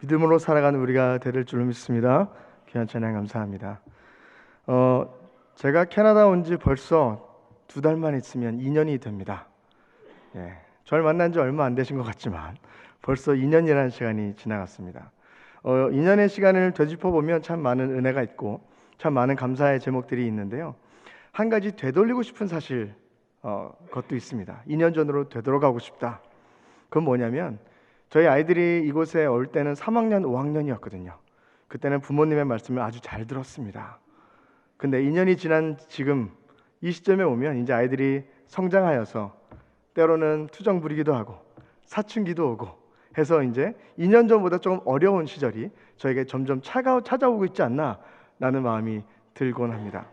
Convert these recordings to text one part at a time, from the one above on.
믿음으로 살아가는 우리가 될 줄로 믿습니다. 귀한 찬양 감사합니다. 제가 캐나다 온 지 벌써 2달만 있으면 2년이 됩니다. 저를 만난 지 얼마 안 되신 것 같지만 벌써 2년이라는 시간이 지나갔습니다. 2년의 시간을 되짚어보면 참 많은 은혜가 있고 참 많은 감사의 제목들이 있는데요. 한 가지 되돌리고 싶은 사실 것도 있습니다. 2년 전으로 되돌아가고 싶다. 그건 뭐냐면 저희 아이들이 이곳에 올 때는 3학년, 5학년이었거든요. 그때는 부모님의 말씀을 아주 잘 들었습니다. 근데 2년이 지난 지금 이 시점에 오면 이제 아이들이 성장하여서 때로는 투정 부리기도 하고 사춘기도 오고 해서 이제 2년 전보다 조금 어려운 시절이 저에게 점점 찾아오고 있지 않나 라는 마음이 들곤 합니다.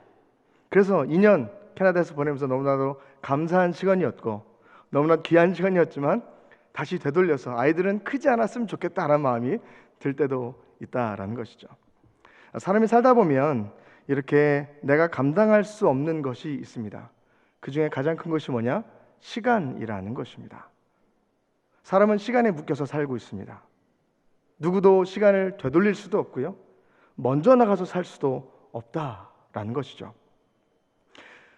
그래서 2년 캐나다에서 보내면서 너무나도 감사한 시간이었고 너무나 귀한 시간이었지만 다시 되돌려서 아이들은 크지 않았으면 좋겠다라는 마음이 들 때도 있다라는 것이죠. 사람이 살다 보면 이렇게 내가 감당할 수 없는 것이 있습니다. 그 중에 가장 큰 것이 뭐냐? 시간이라는 것입니다. 사람은 시간에 묶여서 살고 있습니다. 누구도 시간을 되돌릴 수도 없고요. 먼저 나가서 살 수도 없다라는 것이죠.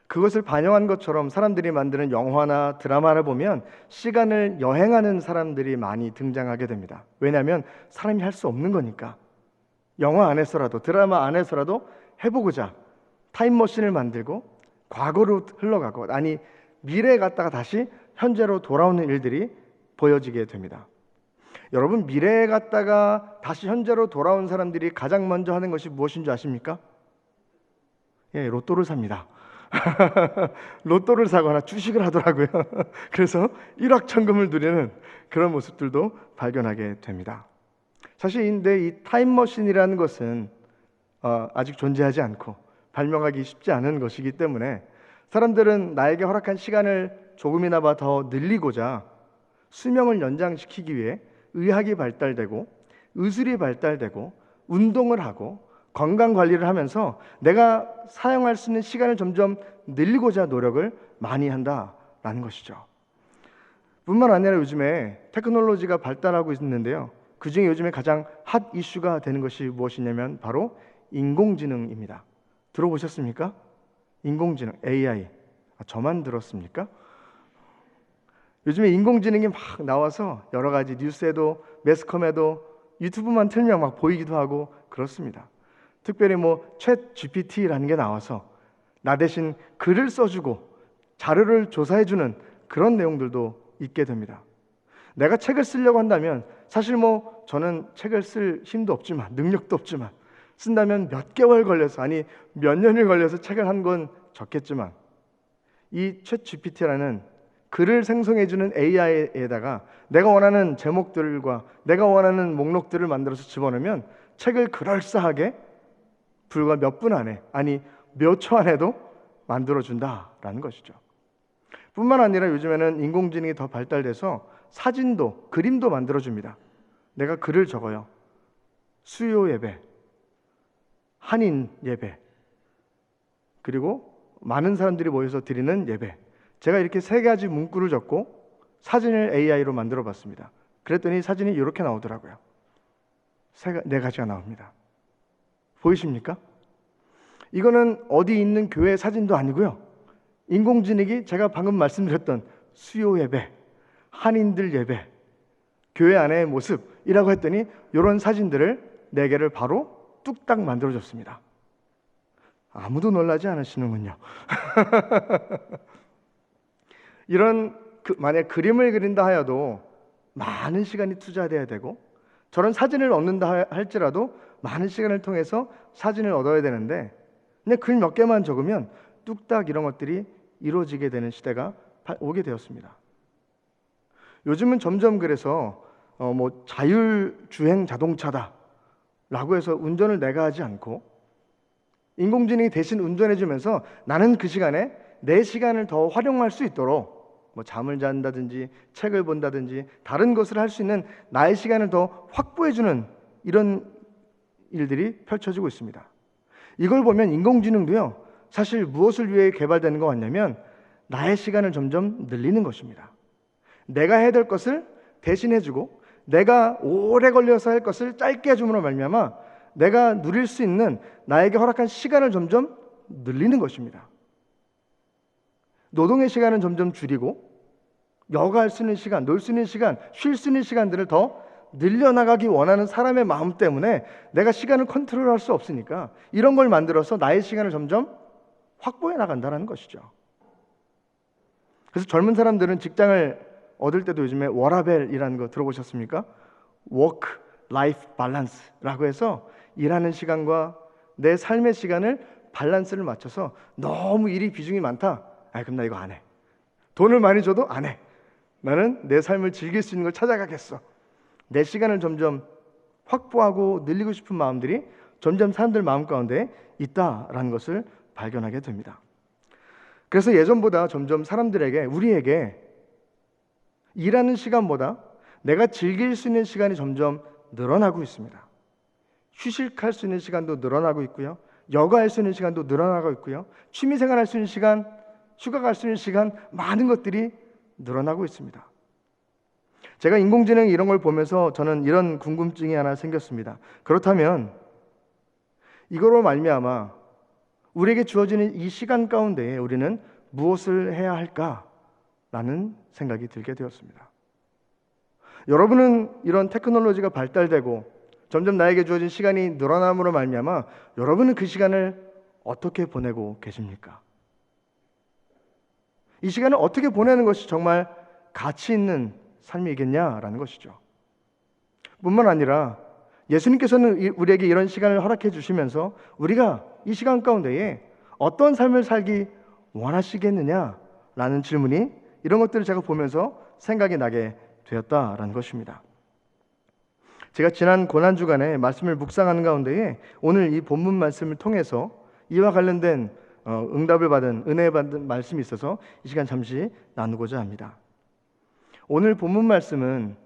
그것을 반영한 것처럼 사람들이 만드는 영화나 드라마를 보면 시간을 여행하는 사람들이 많이 등장하게 됩니다. 왜냐하면 사람이 할 수 없는 거니까. 영화 안에서라도 드라마 안에서라도 해보고자 타임머신을 만들고 과거로 흘러가고 아니 미래에 갔다가 다시 현재로 돌아오는 일들이 보여지게 됩니다. 여러분, 미래에 갔다가 다시 현재로 돌아온 사람들이 가장 먼저 하는 것이 무엇인 줄 아십니까? 로또를 삽니다. 로또를 사거나 주식을 하더라고요. 그래서 일확천금을 누리는 그런 모습들도 발견하게 됩니다. 사실 근데 이 타임머신이라는 것은 아직 존재하지 않고 발명하기 쉽지 않은 것이기 때문에 사람들은 나에게 허락한 시간을 조금이나마 더 늘리고자 수명을 연장시키기 위해 의학이 발달되고 의술이 발달되고 운동을 하고 건강관리를 하면서 내가 사용할 수 있는 시간을 점점 늘리고자 노력을 많이 한다라는 것이죠. 뿐만 아니라 요즘에 테크놀로지가 발달하고 있는데요. 그중에 요즘에 가장 핫 이슈가 되는 것이 무엇이냐면 바로 인공지능입니다. 들어보셨습니까? 인공지능, AI. 저만 들었습니까? 요즘에 인공지능이 막 나와서 여러 가지 뉴스에도 매스컴에도 유튜브만 틀면 막 보이기도 하고 그렇습니다. 특별히 챗 GPT라는 게 나와서 나 대신 글을 써주고 자료를 조사해주는 그런 내용들도 있게 됩니다. 내가 책을 쓰려고 한다면 사실 저는 책을 쓸 힘도 없지만 능력도 없지만 쓴다면 몇 개월 걸려서 아니 몇 년을 걸려서 책을 한 권 적겠지만 이 챗 GPT라는 글을 생성해주는 AI에다가 내가 원하는 제목들과 내가 원하는 목록들을 만들어서 집어넣으면 책을 그럴싸하게 불과 몇 분 안에 아니 몇 초 안에도 만들어준다라는 것이죠. 뿐만 아니라 요즘에는 인공지능이 더 발달돼서 사진도 그림도 만들어줍니다. 내가 글을 적어요. 수요 예배, 한인 예배, 그리고 많은 사람들이 모여서 드리는 예배. 제가 이렇게 3가지 문구를 적고 사진을 AI로 만들어 봤습니다. 그랬더니 사진이 이렇게 나오더라고요. 4가지가 나옵니다. 보이십니까? 이거는 어디 있는 교회 사진도 아니고요. 인공지능이 제가 방금 말씀드렸던 수요 예배, 한인들 예배, 교회 안의 모습이라고 했더니 이런 사진들을 4개를 바로 뚝딱 만들어줬습니다. 아무도 놀라지 않으시는군요. 이런 만약 그림을 그린다 하여도 많은 시간이 투자돼야 되고 저런 사진을 얻는다 할지라도 많은 시간을 통해서 사진을 얻어야 되는데 그냥 글 몇 개만 적으면 뚝딱 이런 것들이 이루어지게 되는 시대가 오게 되었습니다. 요즘은 점점 그래서 자율주행 자동차다 라고 해서 운전을 내가 하지 않고 인공지능이 대신 운전해주면서 나는 그 시간에 내 시간을 더 활용할 수 있도록 잠을 잔다든지 책을 본다든지 다른 것을 할 수 있는 나의 시간을 더 확보해주는 이런 일들이 펼쳐지고 있습니다. 이걸 보면 인공지능도요 사실 무엇을 위해 개발되는 것 같냐면 나의 시간을 점점 늘리는 것입니다. 내가 해야 될 것을 대신해주고 내가 오래 걸려서 할 것을 짧게 해줌으로 말미암아 내가 누릴 수 있는 나에게 허락한 시간을 점점 늘리는 것입니다. 노동의 시간은 점점 줄이고 여가할 수 있는 시간, 놀 수 있는 시간, 쉴 수 있는 시간들을 더 늘려나가기 원하는 사람의 마음 때문에 내가 시간을 컨트롤할 수 없으니까 이런 걸 만들어서 나의 시간을 점점 확보해 나간다는 것이죠. 그래서 젊은 사람들은 직장을 얻을 때도 요즘에 워라밸이라는 거 들어보셨습니까? Work Life Balance라고 해서 일하는 시간과 내 삶의 시간을 밸런스를 맞춰서 너무 일이 비중이 많다. 그럼 나 이거 안 해. 돈을 많이 줘도 안 해. 나는 내 삶을 즐길 수 있는 걸 찾아가겠어. 내 시간을 점점 확보하고 늘리고 싶은 마음들이 점점 사람들 마음 가운데 있다라는 것을 발견하게 됩니다. 그래서 예전보다 점점 사람들에게, 우리에게 일하는 시간보다 내가 즐길 수 있는 시간이 점점 늘어나고 있습니다. 휴식할 수 있는 시간도 늘어나고 있고요. 여가할 수 있는 시간도 늘어나고 있고요. 취미생활 할 수 있는 시간, 휴가 갈 수 있는 시간, 많은 것들이 늘어나고 있습니다. 제가 인공지능 이런 걸 보면서 저는 이런 궁금증이 하나 생겼습니다. 그렇다면 이거로 말미암아 우리에게 주어지는 이 시간 가운데 우리는 무엇을 해야 할까라는 생각이 들게 되었습니다. 여러분은 이런 테크놀로지가 발달되고 점점 나에게 주어진 시간이 늘어남으로 말미암아 여러분은 그 시간을 어떻게 보내고 계십니까? 이 시간을 어떻게 보내는 것이 정말 가치 있는 삶이겠냐라는 것이죠. 뿐만 아니라 예수님께서는 우리에게 이런 시간을 허락해 주시면서 우리가 이 시간 가운데에 어떤 삶을 살기 원하시겠느냐라는 질문이, 이런 것들을 제가 보면서 생각이 나게 되었다라는 것입니다. 제가 지난 고난주간에 말씀을 묵상하는 가운데에 오늘 이 본문 말씀을 통해서 이와 관련된 응답을 받은, 은혜 받은 말씀이 있어서 이 시간 잠시 나누고자 합니다. 오늘 본문 말씀은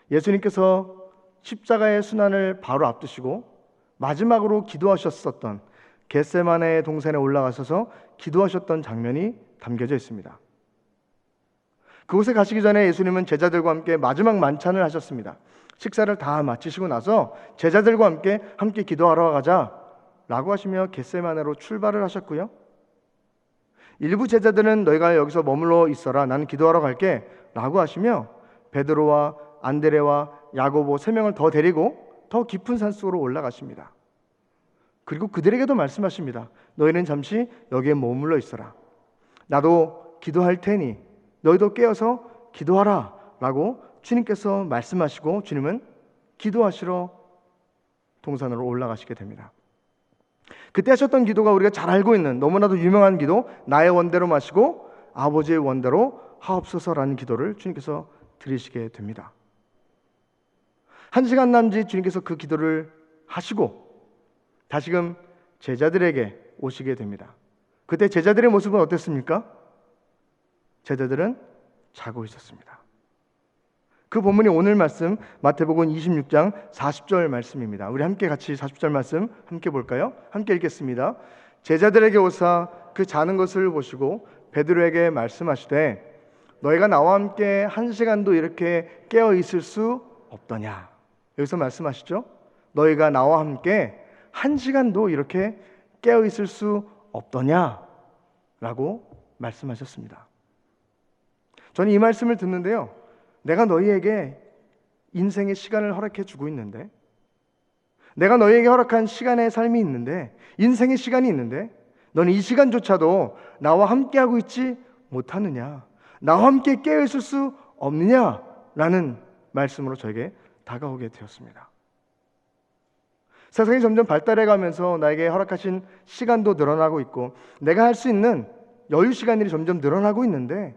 예수님께서 십자가의 순환을 바로 앞두시고 마지막으로 기도하셨었던 겟세마네 동산에 올라가셔서 기도하셨던 장면이 담겨져 있습니다. 그곳에 가시기 전에 예수님은 제자들과 함께 마지막 만찬을 하셨습니다. 식사를 다 마치시고 나서 제자들과 함께 기도하러 가자라고 하시며 겟세마네로 출발을 하셨고요. 일부 제자들은 너희가 여기서 머물러 있어라, 나는 기도하러 갈게 라고 하시며 베드로와 안드레와 야고보 3명을 더 데리고 더 깊은 산속으로 올라가십니다. 그리고 그들에게도 말씀하십니다. 너희는 잠시 여기에 머물러 있어라. 나도 기도할 테니 너희도 깨어서 기도하라 라고 주님께서 말씀하시고 주님은 기도하시러 동산으로 올라가시게 됩니다. 그때 하셨던 기도가 우리가 잘 알고 있는 너무나도 유명한 기도, 나의 원대로 마시고 아버지의 원대로 하옵소서라는 기도를 주님께서 드리시게 됩니다. 1시간 남짓 주님께서 그 기도를 하시고 다시금 제자들에게 오시게 됩니다. 그때 제자들의 모습은 어땠습니까? 제자들은 자고 있었습니다. 그 본문이 오늘 말씀 마태복음 26장 40절 말씀입니다. 우리 함께 같이 40절 말씀 함께 볼까요? 함께 읽겠습니다. 제자들에게 오사 그 자는 것을 보시고 베드로에게 말씀하시되 너희가 나와 함께 1시간도 이렇게 깨어 있을 수 없더냐. 여기서 말씀하시죠. 너희가 나와 함께 1시간도 이렇게 깨어 있을 수 없더냐 라고 말씀하셨습니다. 저는 이 말씀을 듣는데요, 내가 너희에게 인생의 시간을 허락해 주고 있는데, 내가 너희에게 허락한 시간의 삶이 있는데, 인생의 시간이 있는데 너는 이 시간조차도 나와 함께하고 있지 못하느냐, 나와 함께 깨어있을 수 없느냐라는 말씀으로 저에게 다가오게 되었습니다. 세상이 점점 발달해가면서 나에게 허락하신 시간도 늘어나고 있고 내가 할 수 있는 여유 시간들이 점점 늘어나고 있는데,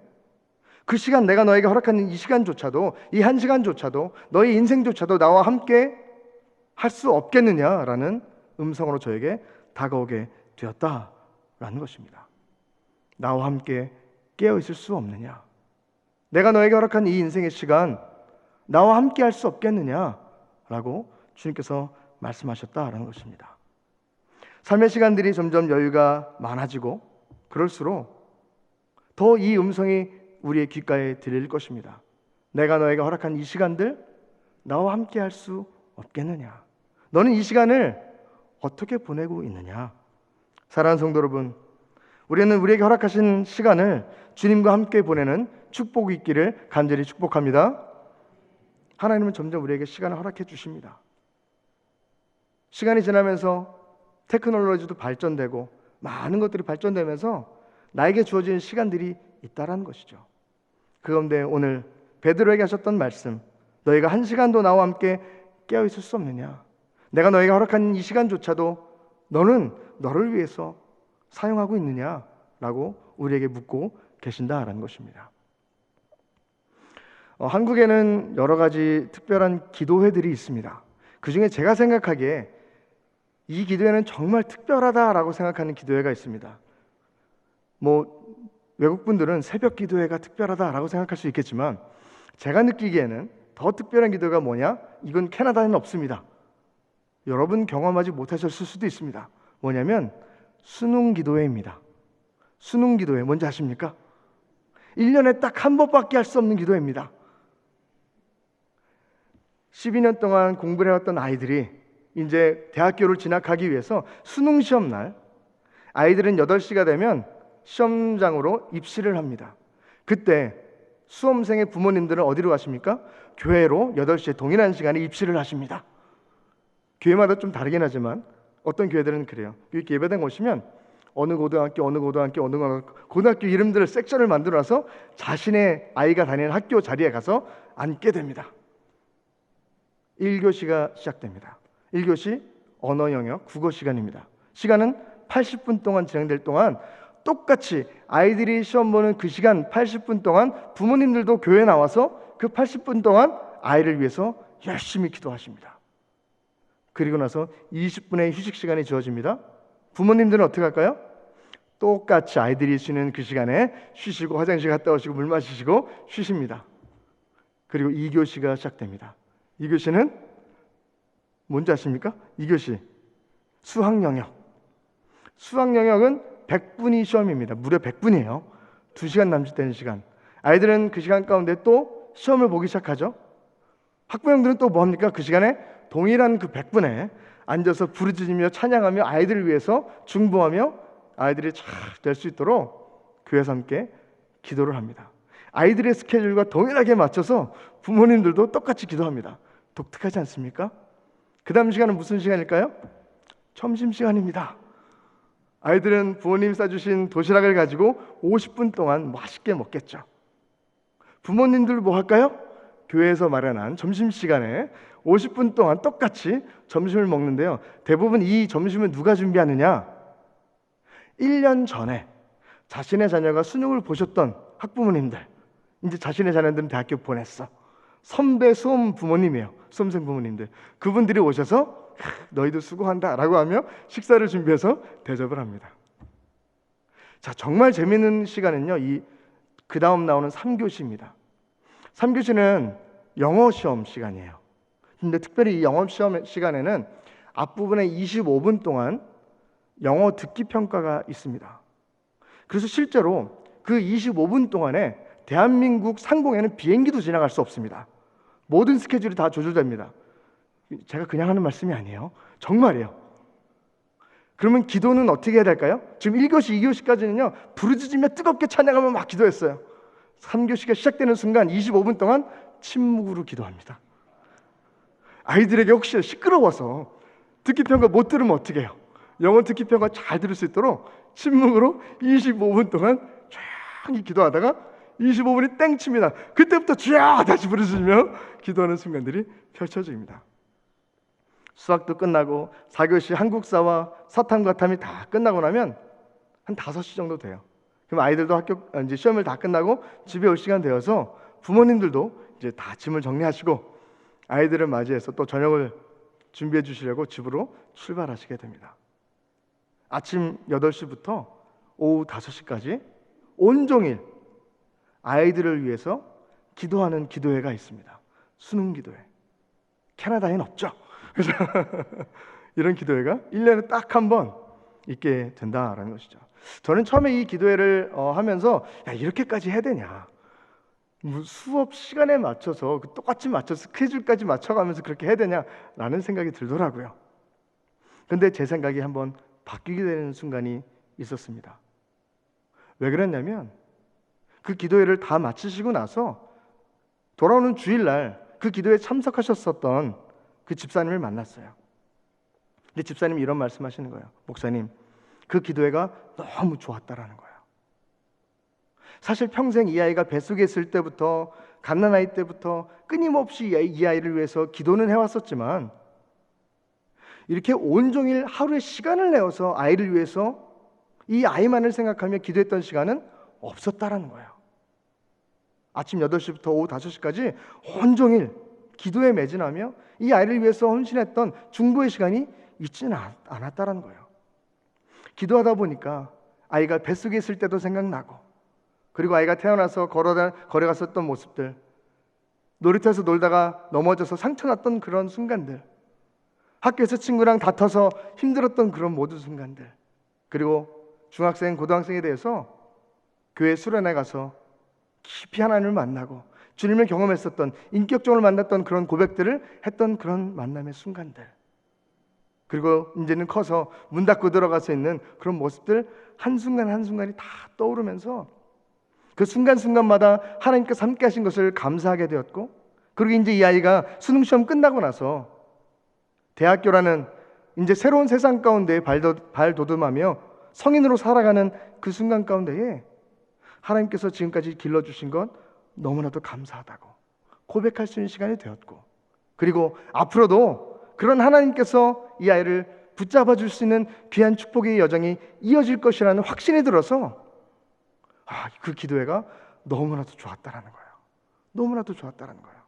그 시간, 내가 너에게 허락하는 이 시간조차도, 이 1시간조차도, 너의 인생조차도 나와 함께 할 수 없겠느냐라는 음성으로 저에게 다가오게 되었다라는 것입니다. 나와 함께 깨어 있을 수 없느냐, 내가 너에게 허락한 이 인생의 시간 나와 함께 할 수 없겠느냐라고 주님께서 말씀하셨다라는 것입니다. 삶의 시간들이 점점 여유가 많아지고 그럴수록 더 이 음성이 우리의 귓가에 들릴 것입니다. 내가 너에게 허락한 이 시간들 나와 함께 할 수 없겠느냐? 너는 이 시간을 어떻게 보내고 있느냐? 사랑하는 성도 여러분, 우리는 우리에게 허락하신 시간을 주님과 함께 보내는 축복이 있기를 간절히 축복합니다. 하나님은 점점 우리에게 시간을 허락해 주십니다. 시간이 지나면서 테크놀로지도 발전되고 많은 것들이 발전되면서 나에게 주어진 시간들이 있다라는 것이죠. 그 가운데 오늘 베드로에게 하셨던 말씀, 너희가 한 시간도 나와 함께 깨어 있을 수 없느냐? 내가 너희가 허락한 이 시간조차도 너는 너를 위해서 사용하고 있느냐라고 우리에게 묻고 계신다라는 것입니다. 한국에는 여러 가지 특별한 기도회들이 있습니다. 그 중에 제가 생각하기에 이 기도회는 정말 특별하다라고 생각하는 기도회가 있습니다. 외국 분들은 새벽 기도회가 특별하다라고 생각할 수 있겠지만 제가 느끼기에는 더 특별한 기도회가 뭐냐? 이건 캐나다에는 없습니다. 여러분 경험하지 못하셨을 수도 있습니다. 뭐냐면 수능 기도회입니다. 수능 기도회 뭔지 아십니까? 1년에 딱 한 번밖에 할 수 없는 기도회입니다. 12년 동안 공부를 해왔던 아이들이 이제 대학교를 진학하기 위해서 수능 시험 날 아이들은 8시가 되면 시험장으로 입시를 합니다. 그때 수험생의 부모님들은 어디로 가십니까? 교회로 8시에 동일한 시간에 입시를 하십니다. 교회마다 좀 다르긴 하지만 어떤 교회들은 그래요. 이렇게 예배당 오시면 어느 고등학교 고등학교 이름들을 섹션을 만들어서 자신의 아이가 다니는 학교 자리에 가서 앉게 됩니다. 1교시가 시작됩니다. 1교시 언어 영역 국어 시간입니다. 시간은 80분 동안 진행될 동안 똑같이 아이들이 시험 보는 그 시간 80분 동안 부모님들도 교회에 나와서 그 80분 동안 아이를 위해서 열심히 기도하십니다. 그리고 나서 20분의 휴식 시간이 주어집니다. 부모님들은 어떻게 할까요? 똑같이 아이들이 쉬는 그 시간에 쉬시고 화장실 갔다 오시고 물 마시시고 쉬십니다. 그리고 2교시가 시작됩니다. 2교시는 뭔지 아십니까? 2교시 수학 영역. 수학 영역은 100분이 시험입니다. 무려 100분이에요. 2시간 남짓되는 시간. 아이들은 그 시간 가운데 또 시험을 보기 시작하죠. 학부형들은 또 뭐합니까? 그 시간에 동일한 그 100분에 앉아서 부르짖으며 찬양하며 아이들을 위해서 중보하며 아이들이 잘 될 수 있도록 교회에서 함께 기도를 합니다. 아이들의 스케줄과 동일하게 맞춰서 부모님들도 똑같이 기도합니다. 독특하지 않습니까? 그 다음 시간은 무슨 시간일까요? 점심시간입니다. 아이들은 부모님이 싸주신 도시락을 가지고 50분 동안 맛있게 먹겠죠. 부모님들 뭐 할까요? 교회에서 마련한 점심시간에 50분 동안 똑같이 점심을 먹는데요. 대부분 이 점심을 누가 준비하느냐? 1년 전에 자신의 자녀가 수능을 보셨던 학부모님들, 이제 자신의 자녀들은 대학교 보냈어. 선배 수험 부모님이에요. 수험생 부모님들. 그분들이 오셔서 너희도 수고한다 라고 하며 식사를 준비해서 대접을 합니다. 자, 정말 재미있는 시간은요, 그 다음 나오는 3교시입니다. 3교시는 영어 시험 시간이에요. 근데 특별히 이 영어 시험 시간에는 앞부분에 25분 동안 영어 듣기 평가가 있습니다. 그래서 실제로 그 25분 동안에 대한민국 상공에는 비행기도 지나갈 수 없습니다. 모든 스케줄이 다 조절됩니다. 제가 그냥 하는 말씀이 아니에요. 정말이에요. 그러면 기도는 어떻게 해야 될까요? 지금 1교시, 2교시까지는요 부르짖으며 뜨겁게 찬양하며 막 기도했어요. 3교시가 시작되는 순간 25분 동안 침묵으로 기도합니다. 아이들에게 혹시 시끄러워서 듣기평가 못 들으면 어떻게 해요? 영어 듣기평가 잘 들을 수 있도록 침묵으로 25분 동안 조용히 기도하다가 25분이 땡 칩니다. 그때부터 주야 다시 부르짖으며 기도하는 순간들이 펼쳐집니다. 수학도 끝나고 4교시 한국사와 사탐과 탐이 다 끝나고 나면 한 5시 정도 돼요. 그럼 아이들도 학교 이제 시험을 다 끝나고 집에 올 시간 되어서 부모님들도 이제 다 짐을 정리하시고 아이들을 맞이해서 또 저녁을 준비해 주시려고 집으로 출발하시게 됩니다. 아침 8시부터 오후 5시까지 온종일 아이들을 위해서 기도하는 기도회가 있습니다. 수능 기도회. 캐나다에는 없죠. 그래서 이런 기도회가 1년에 딱 한 번 있게 된다라는 것이죠. 저는 처음에 이 기도회를 하면서 야, 이렇게까지 해야 되냐? 뭐 수업 시간에 맞춰서 똑같이 맞춰서 스케줄까지 맞춰가면서 그렇게 해야 되냐라는 생각이 들더라고요. 근데 제 생각이 한번 바뀌게 되는 순간이 있었습니다. 왜 그랬냐면 그 기도회를 다 마치시고 나서 돌아오는 주일날 그 기도회에 참석하셨었던 그 집사님을 만났어요. 근데 집사님이 이런 말씀하시는 거예요. 목사님, 그 기도회가 너무 좋았다라는 거예요. 사실 평생 이 아이가 뱃속에 있을 때부터 갓난아이 때부터 끊임없이 이 아이를 위해서 기도는 해왔었지만 이렇게 온종일 하루에 시간을 내어서 아이를 위해서 이 아이만을 생각하며 기도했던 시간은 없었다라는 거예요. 아침 8시부터 오후 5시까지 온종일 기도에 매진하며 이 아이를 위해서 헌신했던 중보의 시간이 있지는 않았다라는 거예요. 기도하다 보니까 아이가 뱃속에 있을 때도 생각나고, 그리고 아이가 태어나서 걸어갔었던 모습들, 놀이터에서 놀다가 넘어져서 상처났던 그런 순간들, 학교에서 친구랑 다퉈서 힘들었던 그런 모든 순간들, 그리고 중학생, 고등학생에 대해서 교회 수련회 가서 깊이 하나님을 만나고 주님을 경험했었던, 인격적으로 만났던 그런 고백들을 했던 그런 만남의 순간들, 그리고 이제는 커서 문 닫고 들어가서 있는 그런 모습들, 한순간 한순간이 다 떠오르면서 그 순간순간마다 하나님께서 함께 하신 것을 감사하게 되었고, 그리고 이제 이 아이가 수능시험 끝나고 나서 대학교라는 이제 새로운 세상 가운데 발돋움하며 성인으로 살아가는 그 순간 가운데에 하나님께서 지금까지 길러주신 것 너무나도 감사하다고 고백할 수 있는 시간이 되었고, 그리고 앞으로도 그런 하나님께서 이 아이를 붙잡아 줄 수 있는 귀한 축복의 여정이 이어질 것이라는 확신이 들어서 그 기도회가 너무나도 좋았다라는 거예요. 너무나도 좋았다라는 거예요.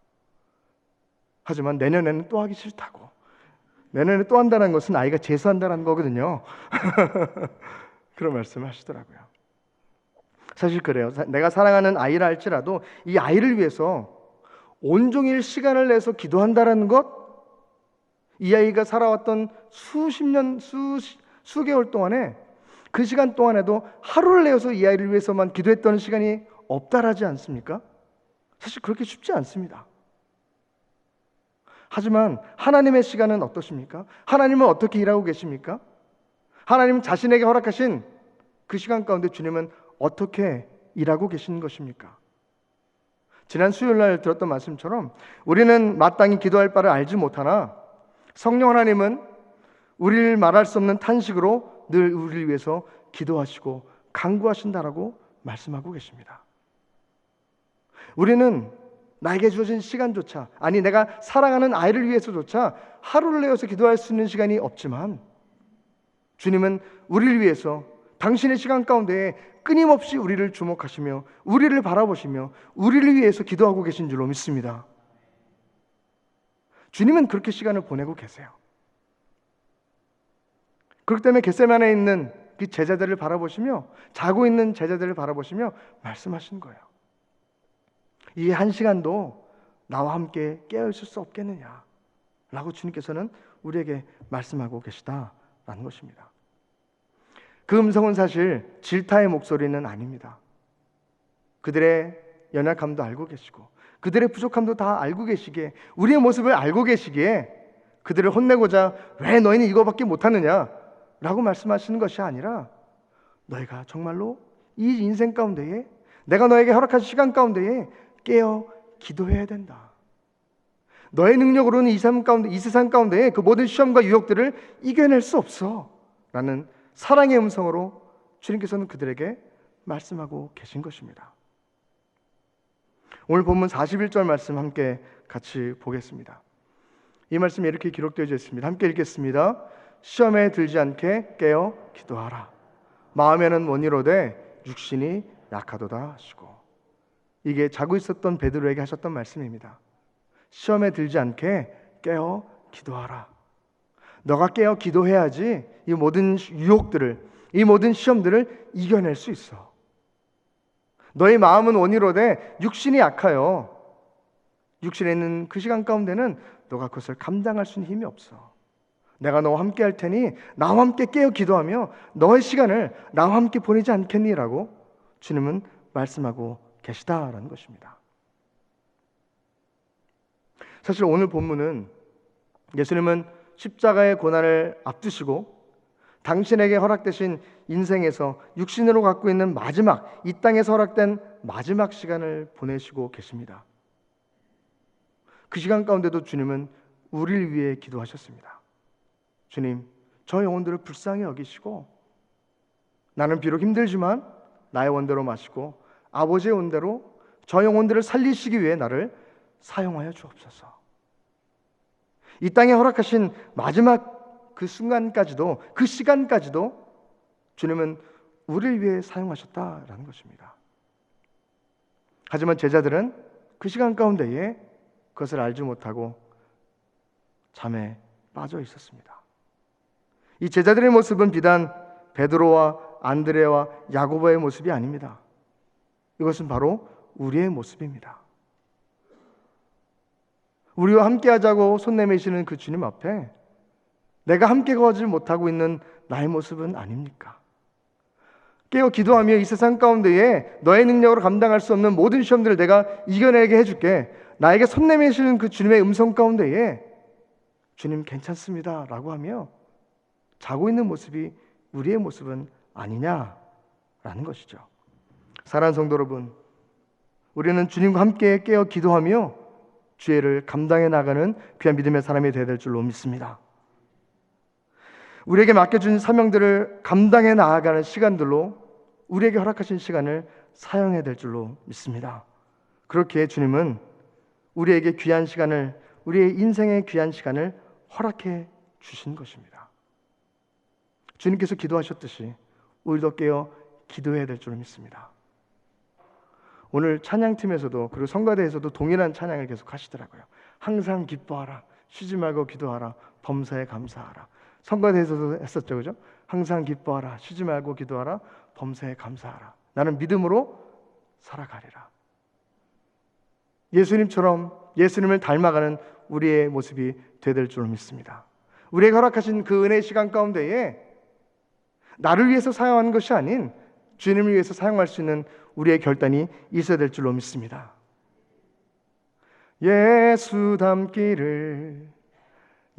하지만 내년에는 또 하기 싫다고, 내년에 또 한다는 것은 아이가 재수한다는 거거든요. 그런 말씀을 하시더라고요. 사실 그래요. 내가 사랑하는 아이라 할지라도 이 아이를 위해서 온종일 시간을 내서 기도한다는 것, 이 아이가 살아왔던 수십 년, 수개월 동안에 그 시간 동안에도 하루를 내어서 이 아이를 위해서만 기도했던 시간이 없다라지 않습니까? 사실 그렇게 쉽지 않습니다. 하지만 하나님의 시간은 어떠십니까? 하나님은 어떻게 일하고 계십니까? 하나님 자신에게 허락하신 그 시간 가운데 주님은 어떻게 일하고 계신 것입니까? 지난 수요일날 들었던 말씀처럼 우리는 마땅히 기도할 바를 알지 못하나 성령 하나님은 우리를 말할 수 없는 탄식으로 늘 우리를 위해서 기도하시고 간구하신다라고 말씀하고 계십니다. 우리는 나에게 주어진 시간조차, 아니 내가 사랑하는 아이를 위해서조차 하루를 내어서 기도할 수 있는 시간이 없지만 주님은 우리를 위해서 당신의 시간 가운데 끊임없이 우리를 주목하시며 우리를 바라보시며 우리를 위해서 기도하고 계신 줄로 믿습니다. 주님은 그렇게 시간을 보내고 계세요. 그렇기 때문에 겟세마네에 있는 그 제자들을 바라보시며, 자고 있는 제자들을 바라보시며 말씀하신 거예요. 이 한 시간도 나와 함께 깨어 있을 수 없겠느냐 라고 주님께서는 우리에게 말씀하고 계시다라는 것입니다. 그 음성은 사실 질타의 목소리는 아닙니다. 그들의 연약함도 알고 계시고 그들의 부족함도 다 알고 계시기에, 우리의 모습을 알고 계시기에 그들을 혼내고자 왜 너희는 이거밖에 못하느냐 라고 말씀하시는 것이 아니라, 너희가 정말로 이 인생 가운데에 내가 너에게 허락한 시간 가운데에 깨어 기도해야 된다. 너의 능력으로는 이 세상 가운데에 그 모든 시험과 유혹들을 이겨낼 수 없어 라는 사랑의 음성으로 주님께서는 그들에게 말씀하고 계신 것입니다. 오늘 본문 41절 말씀 함께 같이 보겠습니다. 이 말씀이 이렇게 기록되어 있습니다. 함께 읽겠습니다. 시험에 들지 않게 깨어 기도하라. 마음에는 원이로되 육신이 약하도다 하시고. 이게 자고 있었던 베드로에게 하셨던 말씀입니다. 시험에 들지 않게 깨어 기도하라. 너가 깨어 기도해야지 이 모든 유혹들을, 이 모든 시험들을 이겨낼 수 있어. 너의 마음은 원이로되 육신이 약하여. 육신에 있는 그 시간 가운데는 너가 그것을 감당할 수 있는 힘이 없어. 내가 너와 함께 할 테니 나와 함께 깨어 기도하며 너의 시간을 나와 함께 보내지 않겠니? 라고 주님은 말씀하고 계시다라는 것입니다. 사실 오늘 본문은 예수님은 십자가의 고난을 앞두시고 당신에게 허락되신 인생에서 육신으로 갖고 있는 마지막, 이 땅에서 허락된 마지막 시간을 보내시고 계십니다. 그 시간 가운데도 주님은 우리를 위해 기도하셨습니다. 주님, 저 영혼들을 불쌍히 여기시고 나는 비록 힘들지만 나의 원대로 마시고 아버지의 원대로 저 영혼들을 살리시기 위해 나를 사용하여 주옵소서. 이 땅에 허락하신 마지막 그 순간까지도, 그 시간까지도 주님은 우리를 위해 사용하셨다라는 것입니다. 하지만 제자들은 그 시간 가운데에 그것을 알지 못하고 잠에 빠져 있었습니다. 이 제자들의 모습은 비단 베드로와 안드레와 야고보의 모습이 아닙니다. 이것은 바로 우리의 모습입니다. 우리와 함께 하자고 손 내미시는 그 주님 앞에 내가 함께 가지 못하고 있는 나의 모습은 아닙니까? 깨어 기도하며 이 세상 가운데에 너의 능력으로 감당할 수 없는 모든 시험들을 내가 이겨내게 해줄게. 나에게 손 내미시는 그 주님의 음성 가운데에 주님 괜찮습니다 라고 하며 자고 있는 모습이 우리의 모습은 아니냐라는 것이죠. 사랑하는 성도 여러분, 우리는 주님과 함께 깨어 기도하며 죄를 감당해 나가는 귀한 믿음의 사람이 되어야 될 줄로 믿습니다. 우리에게 맡겨준 사명들을 감당해 나아가는 시간들로 우리에게 허락하신 시간을 사용해야 될 줄로 믿습니다. 그렇게 주님은 우리에게 귀한 시간을, 우리의 인생의 귀한 시간을 허락해 주신 것입니다. 주님께서 기도하셨듯이 우리도 깨어 기도해야 될 줄로 믿습니다. 오늘 찬양팀에서도 그리고 성가대에서도 동일한 찬양을 계속 하시더라고요. 항상 기뻐하라, 쉬지 말고 기도하라, 범사에 감사하라. 성가대에서도 했었죠, 그죠? 항상 기뻐하라, 쉬지 말고 기도하라, 범사에 감사하라. 나는 믿음으로 살아가리라. 예수님처럼 예수님을 닮아가는 우리의 모습이 되어야 될 줄로 믿습니다. 우리에게 허락하신 그 은혜의 시간 가운데에 나를 위해서 사용하는 것이 아닌 주님을 위해서 사용할 수 있는 우리의 결단이 있어야 될 줄로 믿습니다. 예수 닮기를,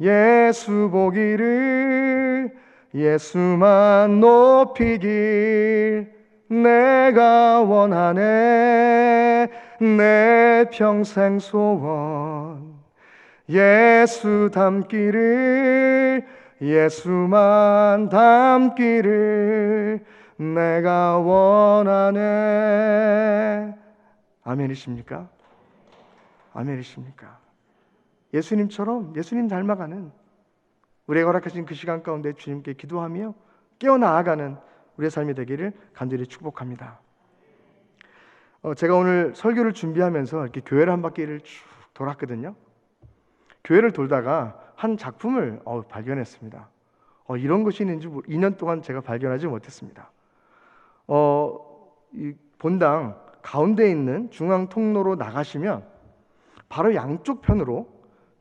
예수 보기를, 예수만 높이길 내가 원하네. 내 평생 소원 예수 닮기를, 예수만 닮기를 내가 원하네. 아멘이십니까? 아멘이십니까? 예수님처럼 예수님 닮아가는 우리에게 허락하신 그 시간 가운데 주님께 기도하며 깨어나가는 우리의 삶이 되기를 간절히 축복합니다. 제가 오늘 설교를 준비하면서 이렇게 교회를 한 바퀴를 쭉 돌았거든요. 교회를 돌다가 한 작품을 발견했습니다. 이런 것이 있는지 2년 동안 제가 발견하지 못했습니다. 이 본당 가운데 있는 중앙 통로로 나가시면 바로 양쪽 편으로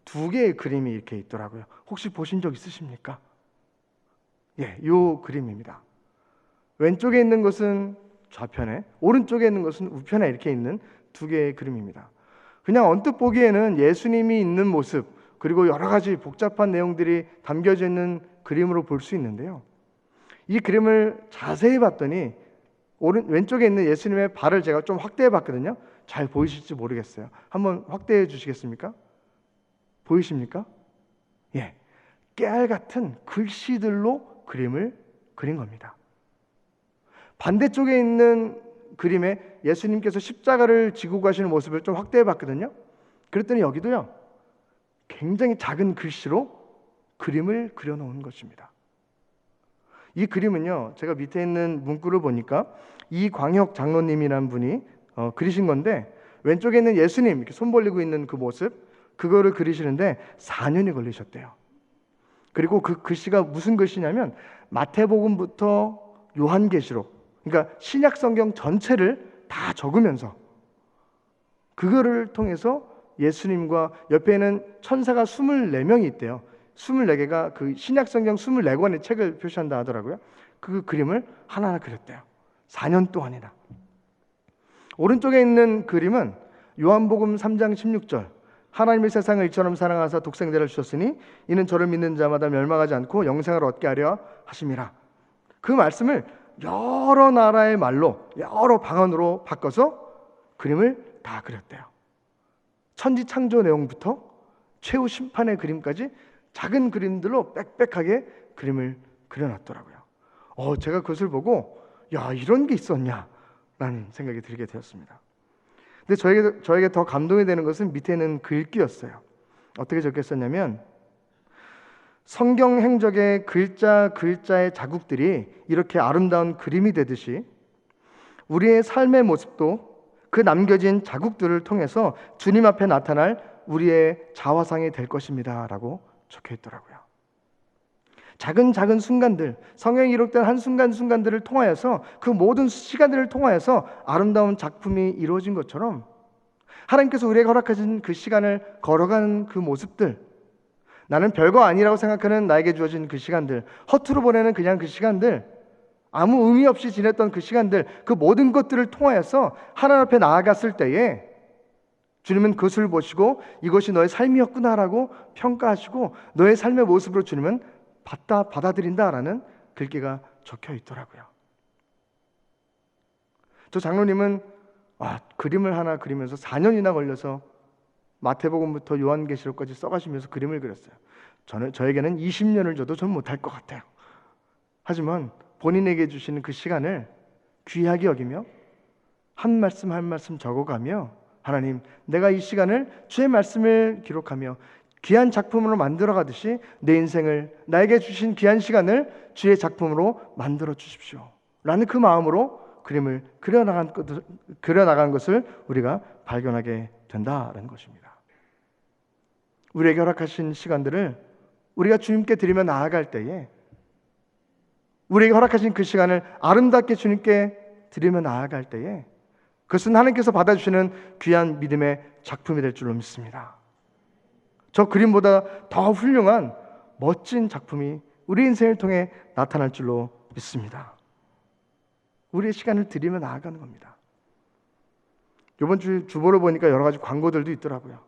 두 개의 그림이 이렇게 있더라고요. 혹시 보신 적 있으십니까? 예, 요 그림입니다. 왼쪽에 있는 것은 좌편에, 오른쪽에 있는 것은 우편에 이렇게 있는 두 개의 그림입니다. 그냥 언뜻 보기에는 예수님이 있는 모습, 그리고 여러 가지 복잡한 내용들이 담겨져 있는 그림으로 볼 수 있는데요. 이 그림을 자세히 봤더니 왼쪽에 있는 예수님의 발을 제가 좀 확대해 봤거든요. 잘 보이실지 모르겠어요. 한번 확대해 주시겠습니까? 보이십니까? 예, 깨알 같은 글씨들로 그림을 그린 겁니다. 반대쪽에 있는 그림에 예수님께서 십자가를 지고 가시는 모습을 좀 확대해 봤거든요. 그랬더니 여기도요, 굉장히 작은 글씨로 그림을 그려놓은 것입니다. 이 그림은요, 제가 밑에 있는 문구를 보니까 이광혁 장로님이라는 분이 그리신 건데, 왼쪽에 있는 예수님 이렇게 손 벌리고 있는 그 모습, 그거를 그리시는데 4년이 걸리셨대요. 그리고 그 글씨가 무슨 글씨냐면 마태복음부터 요한계시록, 그러니까 신약 성경 전체를 다 적으면서 그거를 통해서 예수님과 옆에는 천사가 24명이 있대요. 24개가 그 신약 성경 24권의 책을 표시한다 하더라고요. 그 그림을 하나하나 그렸대요. 4년 동안이나. 오른쪽에 있는 그림은 요한복음 3장 16절. 하나님의 세상을 이처럼 사랑하사 독생자를 주셨으니 이는 저를 믿는 자마다 멸망하지 않고 영생을 얻게 하려 하심이라. 그 말씀을 여러 나라의 말로 여러 방언으로 바꿔서 그림을 다 그렸대요. 천지 창조 내용부터 최후 심판의 그림까지 작은 그림들로 빽빽하게 그림을 그려놨더라고요. 제가 그것을 보고 야, 이런 게 있었냐 라는 생각이 들게 되었습니다. 근데 저에게 더 감동이 되는 것은 밑에 있는 글귀였어요. 어떻게 적혔었냐면, 성경 행적의 글자 글자의 자국들이 이렇게 아름다운 그림이 되듯이 우리의 삶의 모습도 그 남겨진 자국들을 통해서 주님 앞에 나타날 우리의 자화상이 될 것입니다 라고 적혀 있더라고요. 작은 순간들, 성경에 기록된 한순간순간들을 통하여서, 그 모든 시간들을 통하여서 아름다운 작품이 이루어진 것처럼 하나님께서 우리에게 허락하신 그 시간을 걸어가는 그 모습들, 나는 별거 아니라고 생각하는 나에게 주어진 그 시간들, 허투루 보내는 그냥 그 시간들, 아무 의미 없이 지냈던 그 시간들, 그 모든 것들을 통하여서 하나님 앞에 나아갔을 때에 주님은 그것을 보시고 이것이 너의 삶이었구나라고 평가하시고 너의 삶의 모습으로 주님은 받아들인다라는 글귀가 적혀 있더라고요. 저 장로님은 그림을 하나 그리면서 4년이나 걸려서 마태복음부터 요한계시록까지 써가시면서 그림을 그렸어요. 저에게는 20년을 줘도 전 못할 것 같아요. 하지만 본인에게 주시는 그 시간을 귀하게 여기며 한 말씀 한 말씀 적어가며, 하나님, 내가 이 시간을 주의 말씀을 기록하며 귀한 작품으로 만들어가듯이 내 인생을, 나에게 주신 귀한 시간을 주의 작품으로 만들어 주십시오 라는 그 마음으로 그림을 그려나간 것을 우리가 발견하게 된다는 것입니다. 우리에게 허락하신 시간들을 우리가 주님께 드리며 나아갈 때에, 우리에게 허락하신 그 시간을 아름답게 주님께 드리며 나아갈 때에, 그것은 하나님께서 받아주시는 귀한 믿음의 작품이 될 줄로 믿습니다. 저 그림보다 더 훌륭한 멋진 작품이 우리 인생을 통해 나타날 줄로 믿습니다. 우리의 시간을 드리며 나아가는 겁니다. 이번 주 주보를 보니까 여러 가지 광고들도 있더라고요.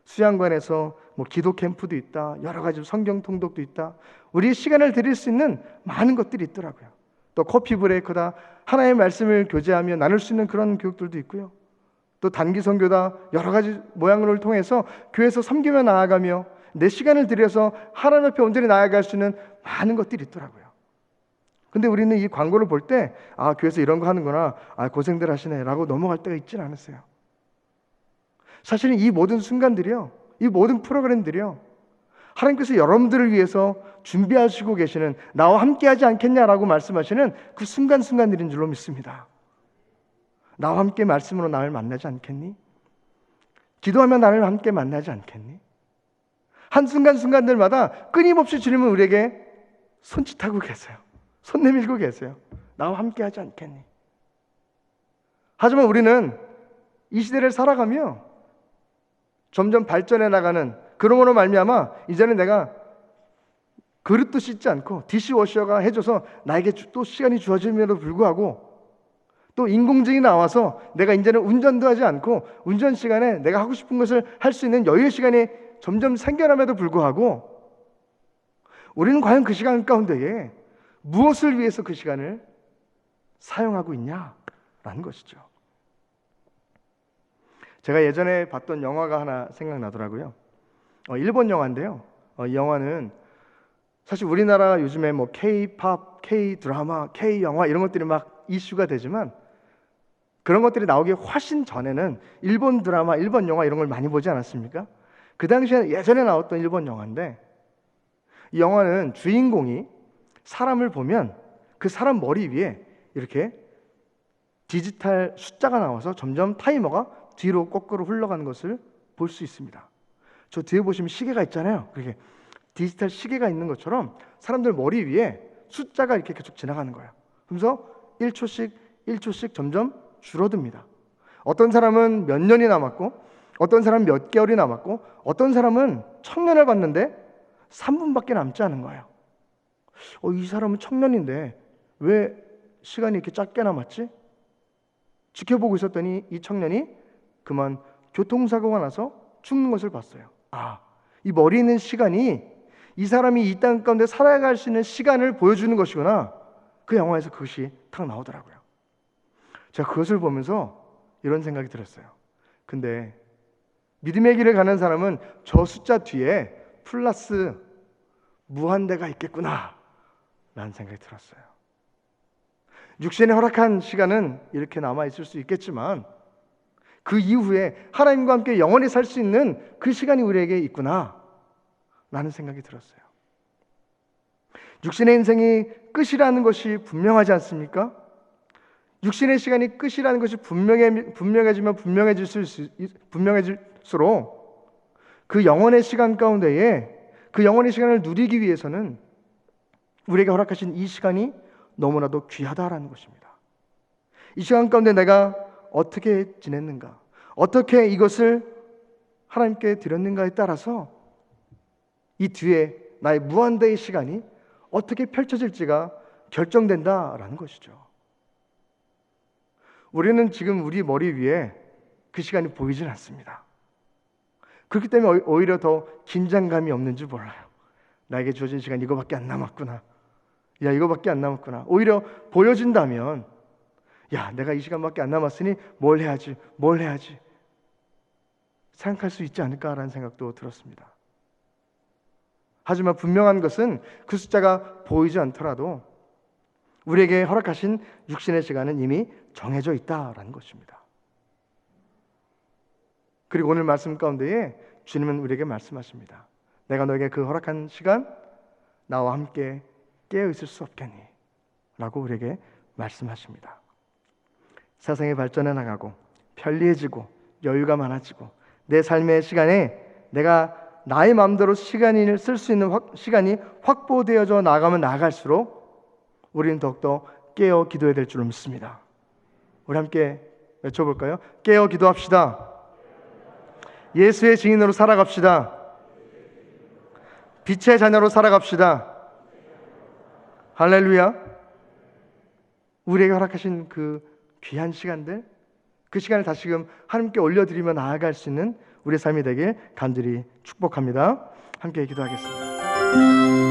수양관에서 기도 캠프도 있다, 여러 가지 성경 통독도 있다, 우리의 시간을 드릴 수 있는 많은 것들이 있더라고요. 또 커피 브레이크다, 하나님의 말씀을 교제하며 나눌 수 있는 그런 교육들도 있고요. 또 단기 선교다, 여러 가지 모양을 통해서 교회에서 섬기며 나아가며 내 시간을 들여서 하나님 앞에 온전히 나아갈 수 있는 많은 것들이 있더라고요. 근데 우리는 이 광고를 볼 때 교회에서 이런 거 하는구나, 고생들 하시네 라고 넘어갈 때가 있지는 않았어요. 사실은 이 모든 순간들이요, 이 모든 프로그램들이요, 하나님께서 여러분들을 위해서 준비하시고 계시는, 나와 함께 하지 않겠냐라고 말씀하시는 그 순간순간들인 줄로 믿습니다. 나와 함께 말씀으로 나를 만나지 않겠니? 기도하며 나를 함께 만나지 않겠니? 한순간순간들마다 끊임없이 주님은 우리에게 손짓하고 계세요. 손 내밀고 계세요. 나와 함께 하지 않겠니? 하지만 우리는 이 시대를 살아가며 점점 발전해 나가는, 그러므로 말미암아 이제는 내가 그릇도 씻지 않고 디시워셔가 해줘서 나에게 또 시간이 주어짐에도 불구하고, 또 인공지능이 나와서 내가 이제는 운전도 하지 않고 운전 시간에 내가 하고 싶은 것을 할 수 있는 여유의 시간이 점점 생겨남에도 불구하고, 우리는 과연 그 시간 가운데에 무엇을 위해서 그 시간을 사용하고 있냐라는 것이죠. 제가 예전에 봤던 영화가 하나 생각나더라고요. 일본 영화인데요. 이 영화는 사실 우리나라 요즘에 K-팝, K-드라마, K-영화 이런 것들이 막 이슈가 되지만, 그런 것들이 나오기 훨씬 전에는 일본 드라마, 일본 영화 이런 걸 많이 보지 않았습니까? 그 당시에 예전에 나왔던 일본 영화인데, 이 영화는 주인공이 사람을 보면 그 사람 머리 위에 이렇게 디지털 숫자가 나와서 점점 타이머가 뒤로 거꾸로 흘러가는 것을 볼 수 있습니다. 저 뒤에 보시면 시계가 있잖아요. 그렇게 디지털 시계가 있는 것처럼 사람들 머리 위에 숫자가 이렇게 계속 지나가는 거예요. 그래서 1초씩 점점 줄어듭니다. 어떤 사람은 몇 년이 남았고, 어떤 사람은 몇 개월이 남았고, 어떤 사람은 1000년을 봤는데 3분밖에 남지 않은 거예요. 이 사람은 청년인데 왜 시간이 이렇게 짧게 남았지? 지켜보고 있었더니 이 청년이 그만 교통사고가 나서 죽는 것을 봤어요. 이 머리 있는 시간이 이 사람이 이 땅 가운데 살아갈 수 있는 시간을 보여주는 것이구나. 그 영화에서 그것이 탁 나오더라고요. 제가 그것을 보면서 이런 생각이 들었어요. 근데 믿음의 길을 가는 사람은 저 숫자 뒤에 플러스 무한대가 있겠구나 라는 생각이 들었어요. 육신에 허락한 시간은 이렇게 남아있을 수 있겠지만 그 이후에 하나님과 함께 영원히 살 수 있는 그 시간이 우리에게 있구나 라는 생각이 들었어요. 육신의 인생이 끝이라는 것이 분명하지 않습니까? 육신의 시간이 끝이라는 것이 분명해지면 분명해질수록 그 영원의 시간 가운데에 그 영원의 시간을 누리기 위해서는 우리에게 허락하신 이 시간이 너무나도 귀하다라는 것입니다. 이 시간 가운데 내가 어떻게 지냈는가, 어떻게 이것을 하나님께 드렸는가에 따라서 이 뒤에 나의 무한대의 시간이 어떻게 펼쳐질지가 결정된다라는 것이죠. 우리는 지금 우리 머리 위에 그 시간이 보이질 않습니다. 그렇기 때문에 오히려 더 긴장감이 없는지 몰라요. 나에게 주어진 시간 이거밖에 안 남았구나. 야, 이거밖에 안 남았구나. 오히려 보여진다면 야, 내가 이 시간밖에 안 남았으니 뭘 해야지 생각할 수 있지 않을까라는 생각도 들었습니다. 하지만 분명한 것은 그 숫자가 보이지 않더라도 우리에게 허락하신 육신의 시간은 이미 정해져 있다라는 것입니다. 그리고 오늘 말씀 가운데에 주님은 우리에게 말씀하십니다. 내가 너에게 그 허락한 시간 나와 함께 깨어 있을 수 없겠니? 라고 우리에게 말씀하십니다. 세상이 발전해 나가고 편리해지고 여유가 많아지고 내 삶의 시간에 내가 나의 마음대로 시간을 쓸 수 있는 시간이 확보되어져 나가면 나갈수록 우리는 더욱더 깨어 기도해야 될 줄로 믿습니다. 우리 함께 외쳐볼까요? 깨어 기도합시다. 예수의 증인으로 살아갑시다. 빛의 자녀로 살아갑시다. 할렐루야. 우리에게 허락하신 그 귀한 시간들, 그 시간을 다시금 하나님께 올려드리며 나아갈 수 있는 우리의 삶이 되길 간절히 축복합니다. 함께 기도하겠습니다.